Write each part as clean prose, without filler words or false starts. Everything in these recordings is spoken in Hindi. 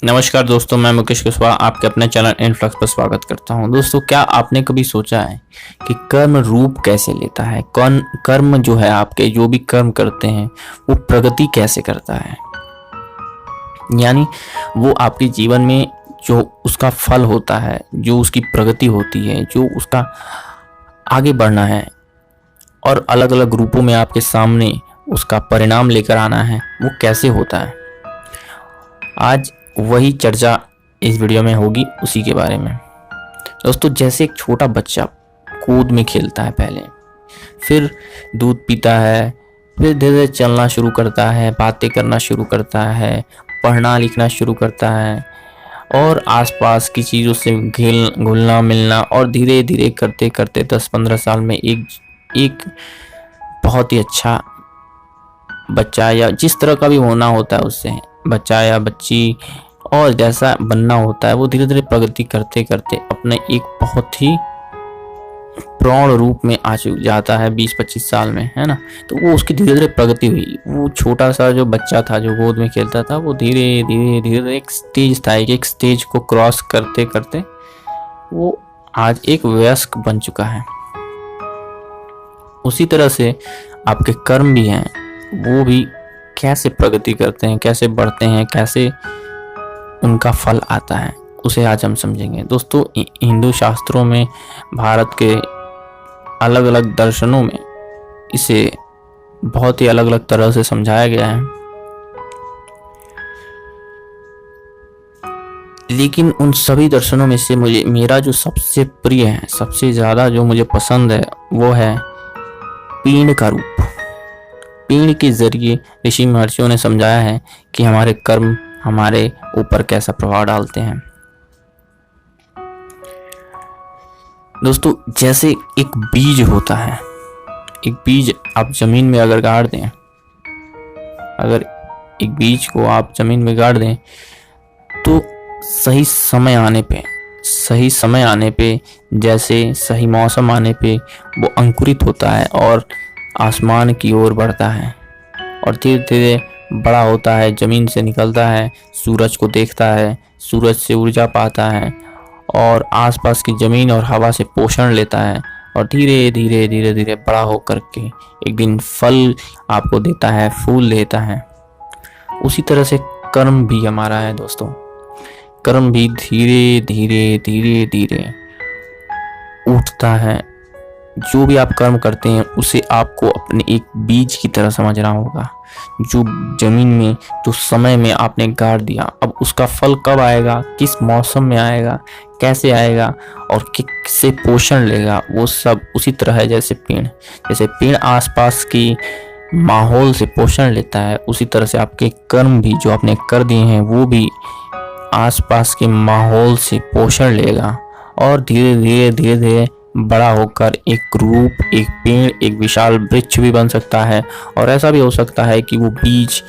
नमस्कार दोस्तों, मैं मुकेश कुशवाहा आपके अपने चैनल इनफ्लक्स पर स्वागत करता हूं। दोस्तों, क्या आपने कभी सोचा है कि कर्म रूप कैसे लेता है? कौन कर्म जो है, आपके जो भी कर्म करते हैं वो प्रगति कैसे करता है? यानी वो आपके जीवन में जो उसका फल होता है, जो उसकी प्रगति होती है, जो उसका आगे बढ़ना है और अलग अलग रूपों में आपके सामने उसका परिणाम लेकर आना है, वो कैसे होता है। आज वही चर्चा इस वीडियो में होगी, उसी के बारे में। दोस्तों, जैसे एक छोटा बच्चा कूद में खेलता है, पहले फिर दूध पीता है, फिर धीरे धीरे चलना शुरू करता है, बातें करना शुरू करता है, पढ़ना लिखना शुरू करता है और आसपास की चीज़ों से घुलना मिलना, और धीरे धीरे करते करते 10-15 साल में एक बहुत ही अच्छा बच्चा, या जिस तरह का भी होना होता है उससे बच्चा या बच्ची, और जैसा बनना होता है, वो धीरे धीरे प्रगति करते करते अपने एक बहुत ही प्रौढ़ रूप में आ जाता है 20-25 साल में, है ना। तो वो उसकी धीरे धीरे प्रगति हुई। वो छोटा सा जो बच्चा था जो गोद में खेलता था, वो धीरे धीरे धीरे धीरे एक स्टेज था, एक स्टेज को क्रॉस करते करते वो आज एक वयस्क बन चुका है। उसी तरह से आपके कर्म भी हैं, वो भी कैसे प्रगति करते हैं, कैसे बढ़ते हैं, कैसे उनका फल आता है, उसे आज हम समझेंगे। दोस्तों, हिंदू शास्त्रों में, भारत के अलग अलग दर्शनों में इसे बहुत ही अलग अलग तरह से समझाया गया है, लेकिन उन सभी दर्शनों में से मेरा जो सबसे प्रिय है, सबसे ज़्यादा जो मुझे पसंद है, वो है पीण का रूप। पीण के जरिए ऋषि महर्षियों ने समझाया है कि हमारे कर्म हमारे ऊपर कैसा प्रभाव डालते हैं। दोस्तों, जैसे एक बीज होता है, एक बीज आप जमीन में अगर गाड़ दें, अगर एक बीज को आप जमीन में गाड़ दें तो सही समय आने पे जैसे सही मौसम आने पे वो अंकुरित होता है और आसमान की ओर बढ़ता है और धीरे धीरे बड़ा होता है, जमीन से निकलता है, सूरज को देखता है, सूरज से ऊर्जा पाता है और आसपास की जमीन और हवा से पोषण लेता है और धीरे धीरे धीरे धीरे बड़ा होकर के एक दिन फल आपको देता है, फूल देता है। उसी तरह से कर्म भी हमारा है दोस्तों। कर्म भी धीरे धीरे धीरे धीरे उठता है। जो भी आप कर्म करते हैं उसे आपको अपने एक बीज की तरह समझना होगा, जो जमीन में, जो समय में आपने गाड़ दिया। अब उसका फल कब आएगा, किस मौसम में आएगा, कैसे आएगा और किससे पोषण लेगा, वो सब उसी तरह है जैसे पेड़ आसपास की माहौल से पोषण लेता है, उसी तरह से आपके कर्म भी जो आपने कर दिए हैं वो भी आसपास के माहौल से पोषण लेगा और धीरे धीरे धीरे धीरे बड़ा होकर एक रूप, एक पेड़, एक विशाल वृक्ष भी बन सकता है। और ऐसा भी हो सकता है कि वो बीज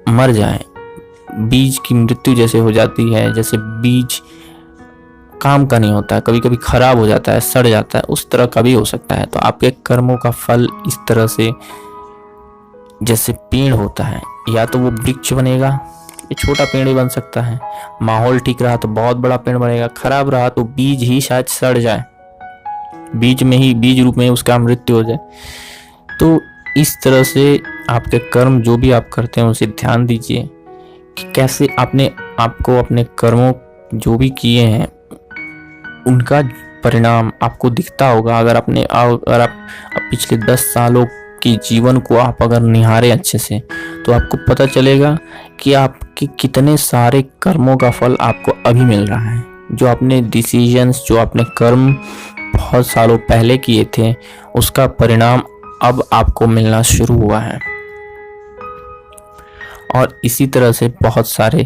मर जाए, बीज की मृत्यु जैसे हो जाती है, जैसे बीज काम का नहीं होता है, कभी कभी खराब हो जाता है, सड़ जाता है, उस तरह का भी हो सकता है। तो आपके कर्मों का फल इस तरह से जैसे पेड़ होता है, या तो वो वृक्ष बनेगा, ये छोटा पेड़ ही बन सकता है। माहौल ठीक रहा तो बहुत बड़ा पेड़ बनेगा, खराब रहा तो बीज ही शायद सड़ जाए, बीज रूप में उसका मृत्यु हो जाए। तो इस तरह से आपके कर्म जो भी आप करते हैं उसे ध्यान दीजिए कि कैसे आपको अपने कर्मों जो भी किए हैं उनका परिणाम आपको दिखता होगा। अगर आप पिछले 10 सालों के जीवन को आप अगर निहारें अच्छे से, तो आपको पता चलेगा कि आपके कितने सारे कर्मों का फल आपको अभी मिल रहा है। जो आपने डिसीजंस, जो आपने कर्म बहुत सालों पहले किए थे, उसका परिणाम अब आपको मिलना शुरू हुआ है। और इसी तरह से बहुत सारे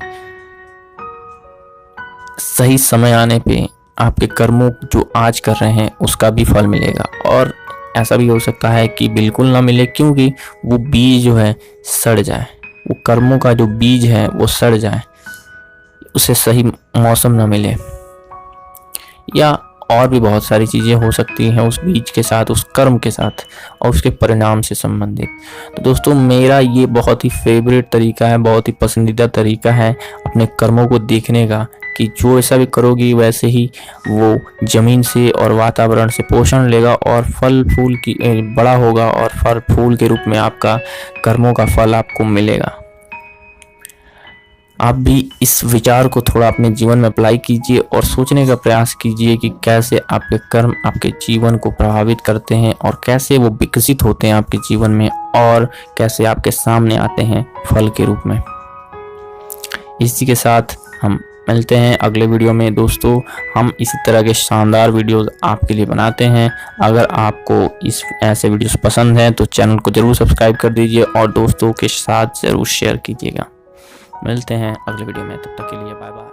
सही समय आने पे आपके कर्मों जो आज कर रहे हैं उसका भी फल मिलेगा। और ऐसा भी हो सकता है कि बिल्कुल ना मिले, क्योंकि वो बीज जो है सड़ जाए, वो कर्मों का जो बीज है वो सड़ जाए, उसे सही मौसम ना मिले, या और भी बहुत सारी चीज़ें हो सकती हैं उस बीज के साथ, उस कर्म के साथ और उसके परिणाम से संबंधित। तो दोस्तों मेरा ये बहुत ही फेवरेट तरीका है, बहुत ही पसंदीदा तरीका है अपने कर्मों को देखने का, कि जो ऐसा भी करोगी वैसे ही वो ज़मीन से और वातावरण से पोषण लेगा और फल फूल की बड़ा होगा और फल फूल के रूप में आपका कर्मों का फल आपको मिलेगा। आप भी इस विचार को थोड़ा अपने जीवन में अप्लाई कीजिए और सोचने का प्रयास कीजिए कि कैसे आपके कर्म आपके जीवन को प्रभावित करते हैं और कैसे वो विकसित होते हैं आपके जीवन में और कैसे आपके सामने आते हैं फल के रूप में। इसी के साथ हम मिलते हैं अगले वीडियो में दोस्तों। हम इसी तरह के शानदार वीडियोस आपके लिए बनाते हैं। अगर आपको ऐसे वीडियोस पसंद हैं तो चैनल को ज़रूर सब्सक्राइब कर दीजिए और दोस्तों के साथ ज़रूर शेयर कीजिएगा। मिलते हैं अगले वीडियो में, तब तक के लिए बाय बाय।